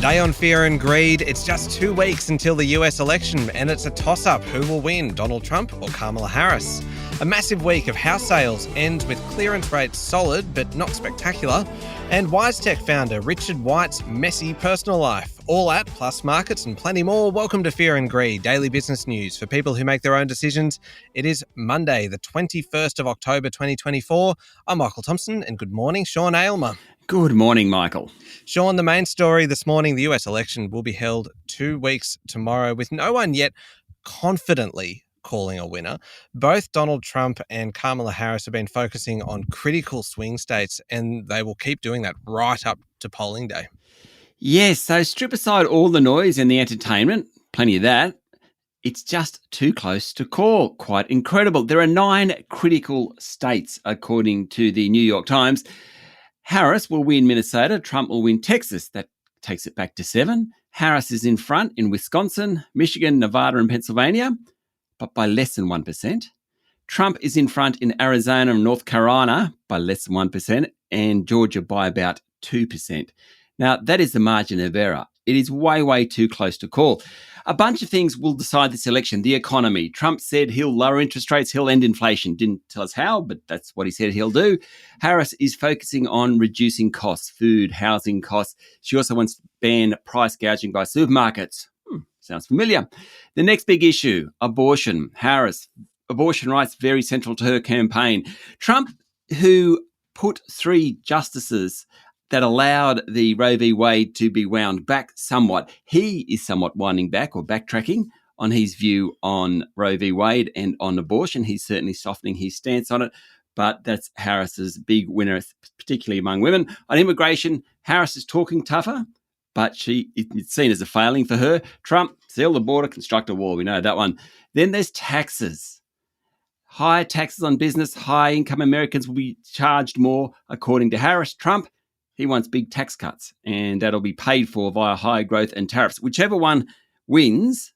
Today on Fear and Greed, it's just 2 weeks until the US election and it's a toss-up. Who will win, Donald Trump or Kamala Harris? A massive week of house sales ends with clearance rates solid but not spectacular. And Wisetech founder Richard White's messy personal life. All that, plus markets and plenty more. Welcome to Fear and Greed, daily business news for people who make their own decisions. It is Monday, the 21st of October 2024. I'm Michael Thompson and good morning, Sean Aylmer. Good morning, Michael. Sean, the main story this morning, the US election will be held 2 weeks tomorrow with no one yet confidently calling a winner. Both Donald Trump and Kamala Harris have been focusing on critical swing states and they will keep doing that right up to polling day. Yes, so strip aside all the noise and the entertainment, plenty of that. It's just too close to call. Quite incredible. There are 9 critical states, according to the New York Times. Harris will win Minnesota. Trump will win Texas. That takes it back to 7. Harris is in front in Wisconsin, Michigan, Nevada and Pennsylvania, but by less than 1%. Trump is in front in Arizona and North Carolina by less than 1% and Georgia by about 2%. Now, that is the margin of error. It is way, way too close to call. A bunch of things will decide this election. The economy. Trump said he'll lower interest rates, he'll end inflation. Didn't tell us how, but that's what he said he'll do. Harris is focusing on reducing costs, food, housing costs. She also wants to ban price gouging by supermarkets. Sounds familiar. The next big issue, abortion. Harris, abortion rights, very central to her campaign. Trump, who put 3 justices that allowed the Roe v. Wade to be wound back somewhat. He is somewhat winding back or backtracking on his view on Roe v. Wade and on abortion. He's certainly softening his stance on it, but that's Harris's big winner, particularly among women. On immigration, Harris is talking tougher, but it's seen as a failing for her. Trump, seal the border, construct a wall. We know that one. Then there's taxes. Higher taxes on business, high-income Americans will be charged more, according to Harris. Trump, he wants big tax cuts, and that'll be paid for via high growth and tariffs. Whichever one wins,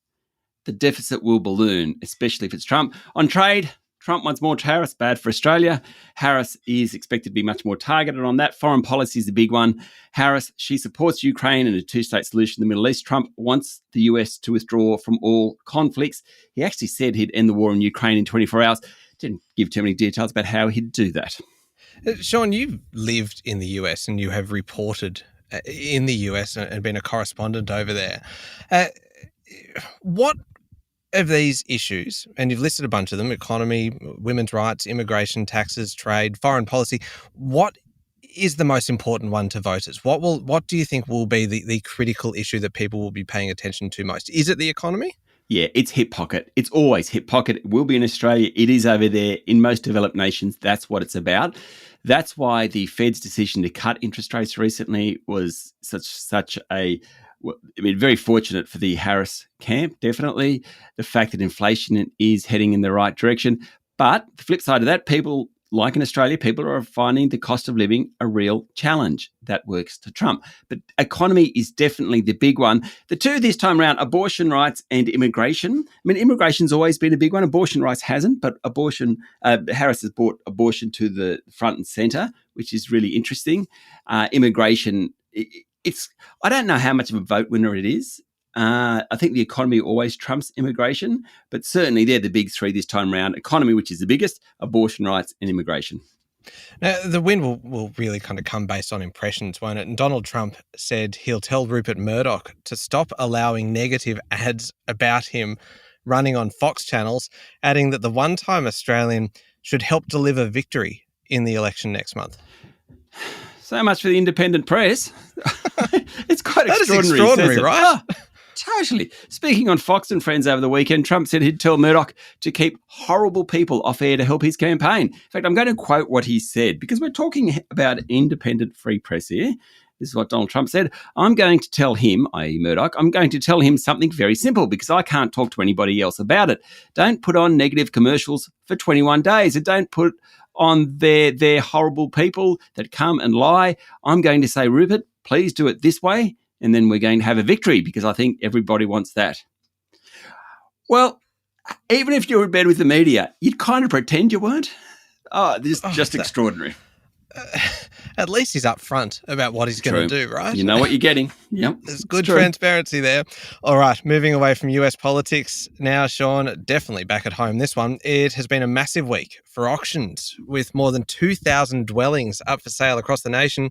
the deficit will balloon, especially if it's Trump. On trade, Trump wants more tariffs, bad for Australia. Harris is expected to be much more targeted on that. Foreign policy is the big one. Harris, she supports Ukraine and a 2-state solution in the Middle East. Trump wants the US to withdraw from all conflicts. He actually said he'd end the war in Ukraine in 24 hours. Didn't give too many details about how he'd do that. Sean, you've lived in the US and you have reported in the US and been a correspondent over there. What of these issues, and you've listed a bunch of them, economy, women's rights, immigration, taxes, trade, foreign policy, what is the most important one to voters? What do you think will be the critical issue that people will be paying attention to most? Is it the economy? Yeah, it's hip pocket. It's always hip pocket. It will be in Australia. It is over there. In most developed nations, that's what it's about. That's why the Fed's decision to cut interest rates recently was very fortunate for the Harris camp, definitely. The fact that inflation is heading in the right direction. But the flip side of that, people, like in Australia, people are finding the cost of living a real challenge. That works to Trump. But economy is definitely the big one. The two this time around, abortion rights and immigration. I mean, immigration's always been a big one. Abortion rights hasn't, but Harris has brought abortion to the front and centre, which is really interesting. Immigration, I don't know how much of a vote winner it is. I think the economy always trumps immigration, but certainly they're the big 3 this time around. Economy, which is the biggest, abortion rights and immigration. Now, the win will really kind of come based on impressions, won't it? And Donald Trump said he'll tell Rupert Murdoch to stop allowing negative ads about him running on Fox channels, adding that the one-time Australian should help deliver victory in the election next month. So much for the independent press. It's quite extraordinary. That is extraordinary, right? Totally. Speaking on Fox and Friends over the weekend, Trump said he'd tell Murdoch to keep horrible people off air to help his campaign. In fact, I'm going to quote what he said because we're talking about independent free press here. This is what Donald Trump said. I'm going to tell him, i.e. Murdoch, I'm going to tell him something very simple because I can't talk to anybody else about it. Don't put on negative commercials for 21 days. And don't put on their horrible people that come and lie. I'm going to say, Rupert, please do it this way. And then we're going to have a victory because I think everybody wants that. Well, even if you're in bed with the media, you'd kind of pretend you weren't. Oh, this is just extraordinary. At least he's upfront about what he's going to do, right? You know what you're getting. Yep. There's good transparency there. All right, moving away from US politics now, Sean, definitely back at home this one. It has been a massive week for auctions with more than 2,000 dwellings up for sale across the nation.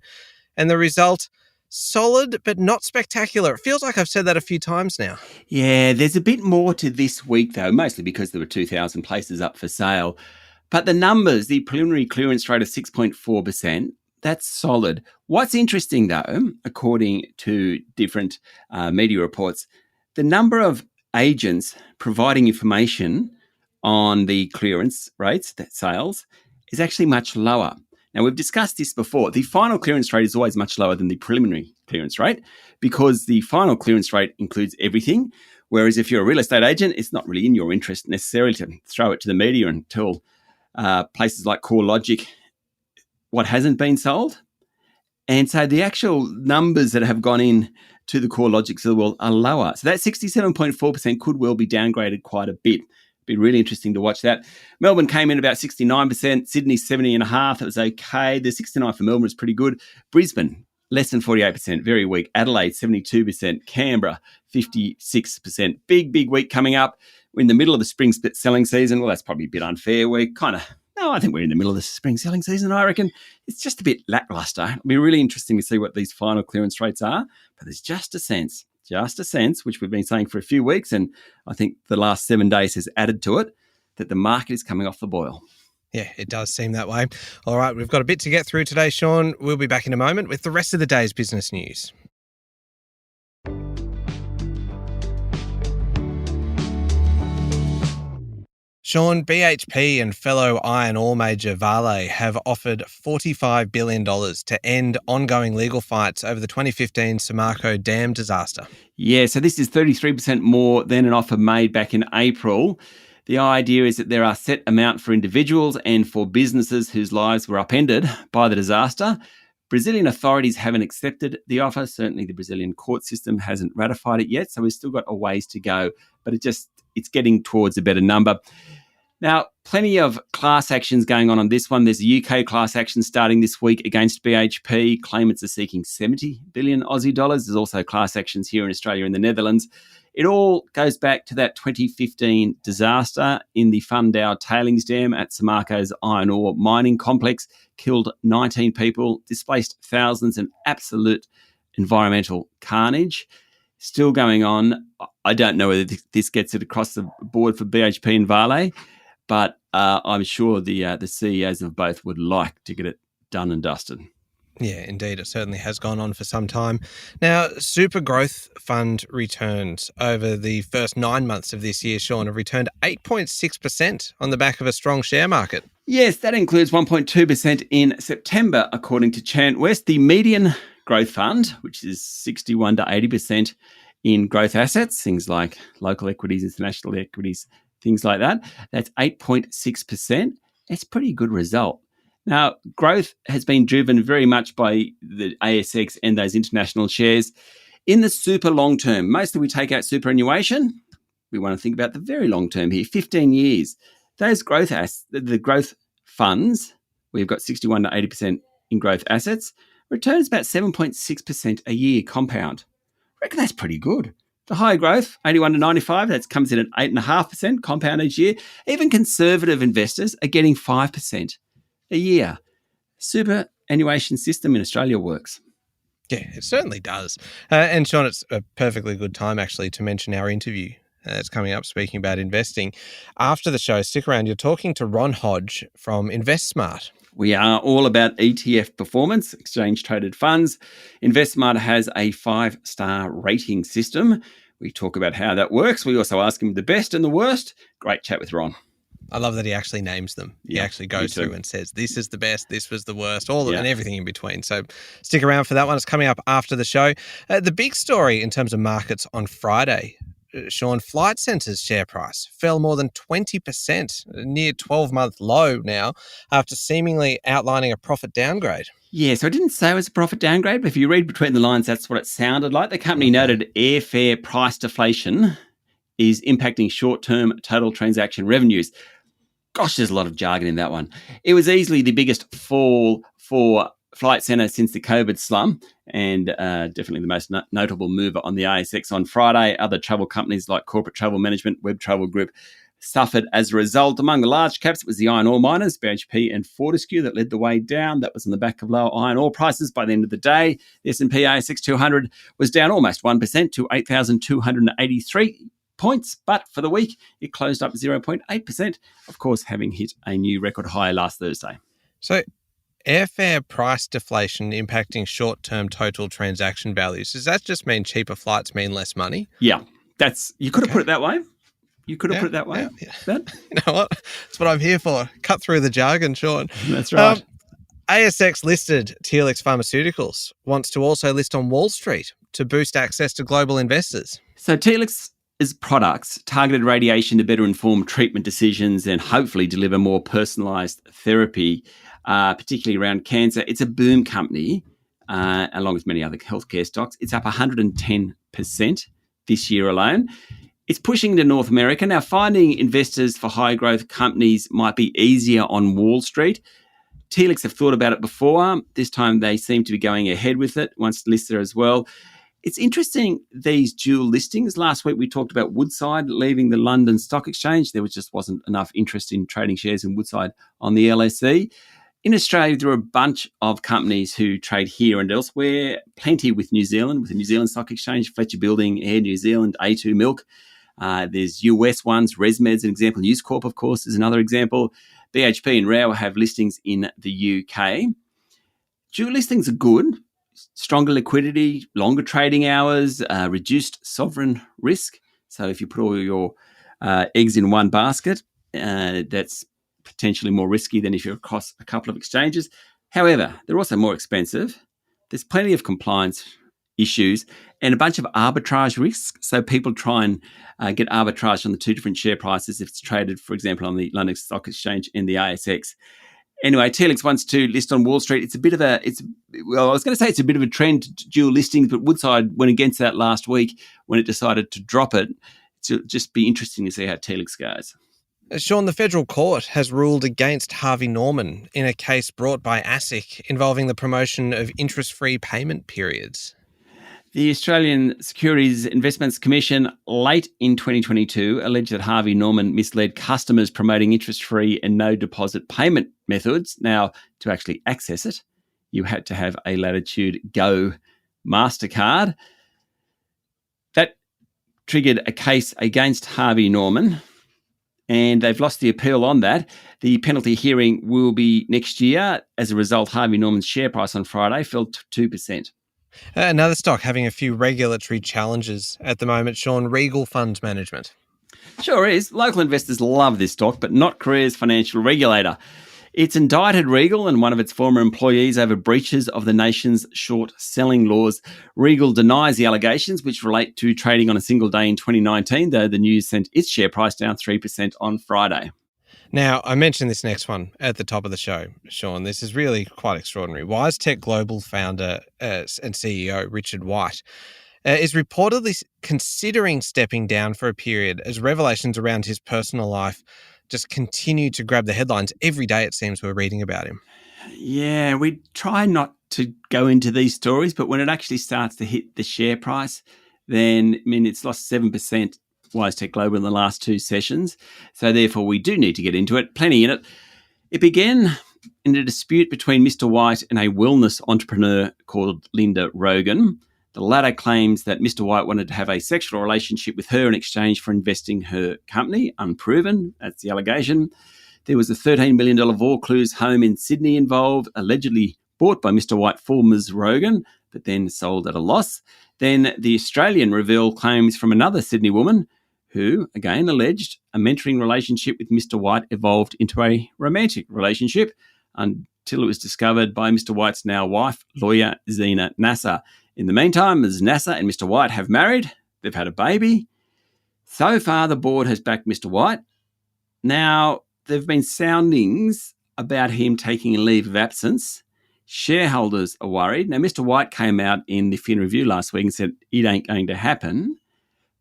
And the result, solid but not spectacular. It feels like I've said that a few times now. Yeah, there's a bit more to this week, though, mostly because there were 2,000 places up for sale. But the numbers, the preliminary clearance rate of 6.4%, that's solid. What's interesting, though, according to different media reports, the number of agents providing information on the clearance rates, that sales, is actually much lower. Now, we've discussed this before. The final clearance rate is always much lower than the preliminary clearance rate because the final clearance rate includes everything, whereas if you're a real estate agent, it's not really in your interest necessarily to throw it to the media and tell places like CoreLogic what hasn't been sold. And so the actual numbers that have gone in to the CoreLogics of the world are lower. So that 67.4% could well be downgraded quite a bit. Be really interesting to watch that. Melbourne came in about 69%, Sydney 70.5%. It was okay. The 69% for Melbourne is pretty good. Brisbane, less than 48%, very weak. Adelaide, 72%. Canberra, 56%. Big week coming up. We're in the middle of the spring selling season. Well, that's probably a bit unfair. I think we're in the middle of the spring selling season, I reckon. It's just a bit lackluster. It'll be really interesting to see what these final clearance rates are. But there's just a sense, which we've been saying for a few weeks, and I think the last 7 days has added to it, that the market is coming off the boil. Yeah, it does seem that way. All right, we've got a bit to get through today, Sean. We'll be back in a moment with the rest of the day's business news. Sean, BHP and fellow iron ore major Vale have offered $45 billion to end ongoing legal fights over the 2015 Samarco dam disaster. Yeah, so this is 33% more than an offer made back in April. The idea is that there are set amount for individuals and for businesses whose lives were upended by the disaster. Brazilian authorities haven't accepted the offer. Certainly the Brazilian court system hasn't ratified it yet, so we've still got a ways to go. But it's getting towards a better number. Now, plenty of class actions going on this one. There's a UK class action starting this week against BHP. Claimants are seeking 70 billion Aussie dollars. There's also class actions here in Australia and the Netherlands. It all goes back to that 2015 disaster in the Fundau tailings dam at Samarco's iron ore mining complex. Killed 19 people, displaced thousands, and absolute environmental carnage. Still going on. I don't know whether this gets it across the board for BHP and Vale, but I'm sure the CEOs of both would like to get it done and dusted. Yeah, indeed. It certainly has gone on for some time. Now, Super Growth Fund returns over the first 9 months of this year, Sean, have returned 8.6% on the back of a strong share market. Yes, that includes 1.2% in September, according to Chant West. The median growth fund, which is 61 to 80% in growth assets, things like local equities, international equities, things like that, that's 8.6%. That's a pretty good result. Now, growth has been driven very much by the ASX and those international shares. In the super long term, mostly we take out superannuation. We want to think about the very long term here, 15 years. Those the growth funds, we've got 61 to 80% in growth assets, returns about 7.6% a year compound. I reckon that's pretty good. The higher growth, 81 to 95, that comes in at 8.5% compound each year. Even conservative investors are getting 5% a year. Superannuation system in Australia works. Yeah, it certainly does. And Sean, it's a perfectly good time actually to mention our interview that's coming up speaking about investing. After the show, stick around. You're talking to Ron Hodge from InvestSmart. We are all about ETF performance, exchange-traded funds. InvestSmart has a 5-star rating system. We talk about how that works. We also ask him the best and the worst. Great chat with Ron. I love that he actually names them. He actually goes through and says, this is the best, this was the worst, and everything in between. So stick around for that one. It's coming up after the show. The big story in terms of markets on Friday, Sean, Flight Centre's share price fell more than 20%, near 12-month low now, after seemingly outlining a profit downgrade. Yeah, so I didn't say it was a profit downgrade, but if you read between the lines, that's what it sounded like. The company noted airfare price deflation is impacting short-term total transaction revenues. Gosh, there's a lot of jargon in that one. It was easily the biggest fall for Flight Centre since the COVID slum, and definitely the most notable mover on the ASX on Friday. Other travel companies like Corporate Travel Management, Web Travel Group suffered as a result. Among the large caps, it was the iron ore miners, BHP and Fortescue, that led the way down. That was on the back of lower iron ore prices. By the end of the day, the S&P ASX 200 was down almost 1% to 8,283 points, but for the week, it closed up 0.8%, of course, having hit a new record high last Thursday. So airfare price deflation impacting short-term total transaction values. Does that just mean cheaper flights mean less money? Yeah, you could have put it that way. You could have put it that way. Yeah. Ben? You know what? That's what I'm here for. Cut through the jargon, Sean. That's right. ASX listed Telix Pharmaceuticals wants to also list on Wall Street to boost access to global investors. So Telix's products targeted radiation to better inform treatment decisions and hopefully deliver more personalised therapy, particularly around cancer. It's a boom company, along with many other healthcare stocks. It's up 110% this year alone. It's pushing into North America. Now, finding investors for high-growth companies might be easier on Wall Street. Telix have thought about it before. This time they seem to be going ahead with it, once listed as well. It's interesting, these dual listings. Last week we talked about Woodside leaving the London Stock Exchange. There just wasn't enough interest in trading shares in Woodside on the LSE. In Australia, there are a bunch of companies who trade here and elsewhere, plenty with New Zealand, with the New Zealand Stock Exchange, Fletcher Building, Air New Zealand, A2 Milk. There's US ones, ResMed's an example, News Corp, of course, is another example. BHP and Rao have listings in the UK. Dual listings are good. Stronger liquidity, longer trading hours, reduced sovereign risk. So if you put all your eggs in one basket, that's potentially more risky than if you're across a couple of exchanges. However, they're also more expensive. There's plenty of compliance issues and a bunch of arbitrage risks. So people try and get arbitrage on the two different share prices if it's traded, for example, on the London Stock Exchange and the ASX. Anyway, Telix wants to list on Wall Street. It's a bit of a trend to dual listings, but Woodside went against that last week when it decided to drop it. It'll just be interesting to see how Telix goes. Sean, the federal court has ruled against Harvey Norman in a case brought by ASIC involving the promotion of interest-free payment periods. The Australian Securities Investments Commission late in 2022 alleged that Harvey Norman misled customers promoting interest-free and no deposit payment methods. Now, to actually access it, you had to have a Latitude Go MasterCard. That triggered a case against Harvey Norman, and they've lost the appeal on that. The penalty hearing will be next year. As a result, Harvey Norman's share price on Friday fell to 2%. Another stock having a few regulatory challenges at the moment, Sean, Regal Funds Management. Sure is. Local investors love this stock, but not Korea's financial regulator. It's indicted Regal and one of its former employees over breaches of the nation's short selling laws. Regal denies the allegations, which relate to trading on a single day in 2019, though the news sent its share price down 3% on Friday. Now, I mentioned this next one at the top of the show, Sean. This is really quite extraordinary. Wisetech Global founder and CEO Richard White is reportedly considering stepping down for a period as revelations around his personal life just continue to grab the headlines. Every day, it seems, we're reading about him. Yeah, we try not to go into these stories, but when it actually starts to hit the share price, then, it's lost 7%. Wisetech Global in the last two sessions. So therefore, we do need to get into it. Plenty in it. It began in a dispute between Mr. White and a wellness entrepreneur called Linda Rogan. The latter claims that Mr. White wanted to have a sexual relationship with her in exchange for investing her company. Unproven. That's the allegation. There was a $13 million Vaucluse home in Sydney involved, allegedly bought by Mr. White for Ms. Rogan, but then sold at a loss. Then the Australian revealed claims from another Sydney woman who, again, alleged a mentoring relationship with Mr. White evolved into a romantic relationship until it was discovered by Mr. White's now wife, lawyer Zena Nasser. In the meantime, Ms. Nasser and Mr. White have married. They've had a baby. So far, the board has backed Mr. White. Now, there have been soundings about him taking a leave of absence. Shareholders are worried. Now, Mr. White came out in the Fin Review last week and said it ain't going to happen.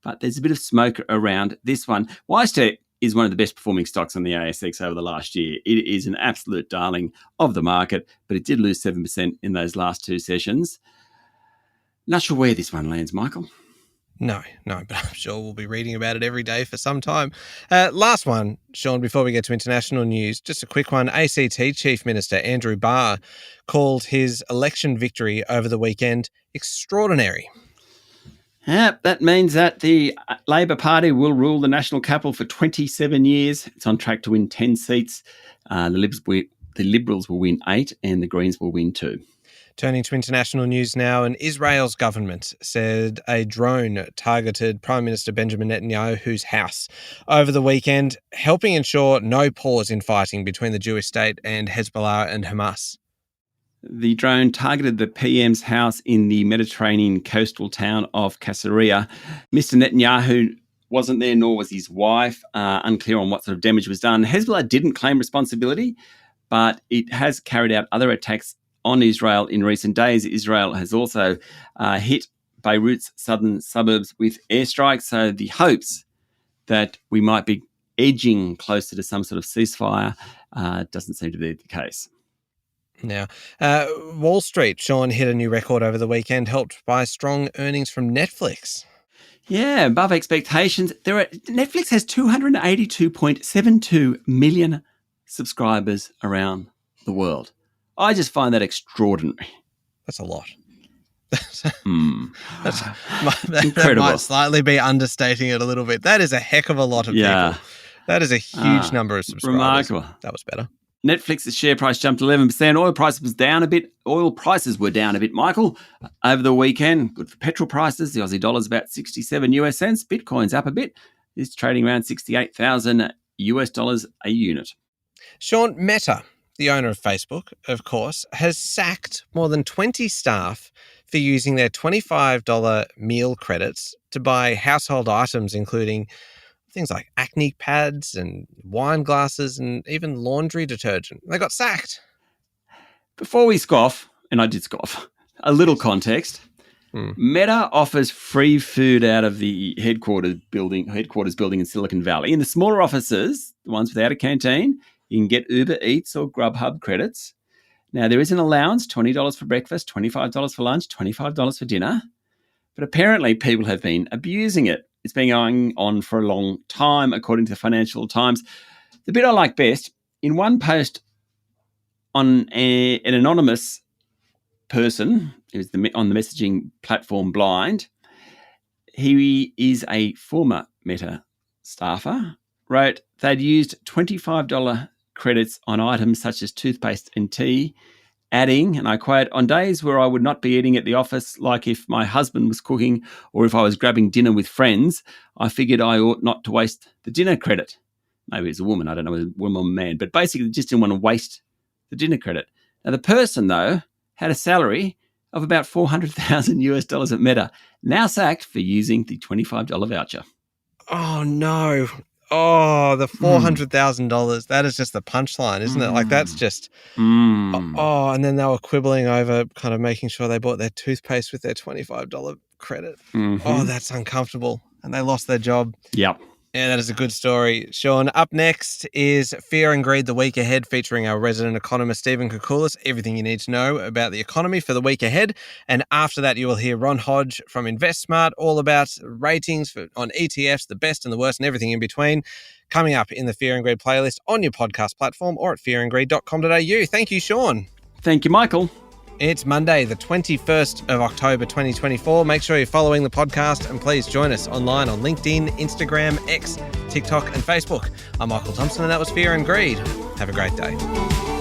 But there's a bit of smoke around this one. Wisetech is one of the best performing stocks on the ASX over the last year. It is an absolute darling of the market, but it did lose 7% in those last two sessions. Not sure where this one lands, Michael. No, but I'm sure we'll be reading about it every day for some time. Last one, Sean, before we get to international news, just a quick one. ACT Chief Minister Andrew Barr called his election victory over the weekend extraordinary. Yeah, that means that the Labor Party will rule the national capital for 27 years. It's on track to win 10 seats. The Liberals will win 8 and the Greens will win 2. Turning to international news now, and Israel's government said a drone targeted Prime Minister Benjamin Netanyahu's house over the weekend, helping ensure no pause in fighting between the Jewish state and Hezbollah and Hamas. The drone targeted the PM's house in the Mediterranean coastal town of Caesarea. Mr. Netanyahu wasn't there, nor was his wife. Unclear on what sort of damage was done. Hezbollah didn't claim responsibility, but it has carried out other attacks on Israel in recent days. Israel has also hit Beirut's southern suburbs with airstrikes. So the hopes that we might be edging closer to some sort of ceasefire doesn't seem to be the case. Now, Wall Street, Sean, hit a new record over the weekend, helped by strong earnings from Netflix. Yeah, above expectations. Netflix has 282.72 million subscribers around the world. I just find that extraordinary. That's a lot. Incredible. That might slightly be understating it a little bit. That is a heck of a lot of people. That is a huge number of subscribers. Remarkable. That was better. Netflix's share price jumped 11%. Oil prices were down a bit, Michael, over the weekend. Good for petrol prices. The Aussie dollar's about 67 US cents. Bitcoin's up a bit. It's trading around $68,000 US dollars a unit. Sean, Meta, the owner of Facebook, of course, has sacked more than 20 staff for using their $25 meal credits to buy household items, including things like acne pads and wine glasses and even laundry detergent. They got sacked. Before we scoff, and I did scoff, a little context. Meta offers free food out of the headquarters building in Silicon Valley. In the smaller offices, the ones without a canteen, you can get Uber Eats or Grubhub credits. Now, there is an allowance, $20 for breakfast, $25 for lunch, $25 for dinner. But apparently people have been abusing it. It's been going on for a long time, according to the Financial Times. The bit I like best, in one post on an anonymous person who's on the messaging platform Blind, he is a former Meta staffer, wrote they'd used $25 credits on items such as toothpaste and tea, adding, and I quote, "On days where I would not be eating at the office, like if my husband was cooking or if I was grabbing dinner with friends, I figured I ought not to waste the dinner credit." Maybe it's a woman, I don't know, a woman or a man, but basically just didn't want to waste the dinner credit. Now, the person, though, had a salary of about $400,000 US dollars at Meta, now sacked for using the $25 voucher. Oh, no. Oh, the $400,000. That is just the punchline, isn't it? Like, that's just... Oh, and then they were quibbling over kind of making sure they bought their toothpaste with their $25 credit. Oh, that's uncomfortable. And they lost their job. Yep. Yeah, that is a good story. Sean, up next is Fear and Greed, the week ahead, featuring our resident economist, Stephen Koukoulas. Everything you need to know about the economy for the week ahead. And after that, you will hear Ron Hodge from InvestSmart, all about ratings on ETFs, the best and the worst and everything in between, coming up in the Fear and Greed playlist on your podcast platform or at fearandgreed.com.au. Thank you, Sean. Thank you, Michael. It's Monday, the 21st of October, 2024. Make sure you're following the podcast and please join us online on LinkedIn, Instagram, X, TikTok and Facebook. I'm Michael Thompson and that was Fear and Greed. Have a great day.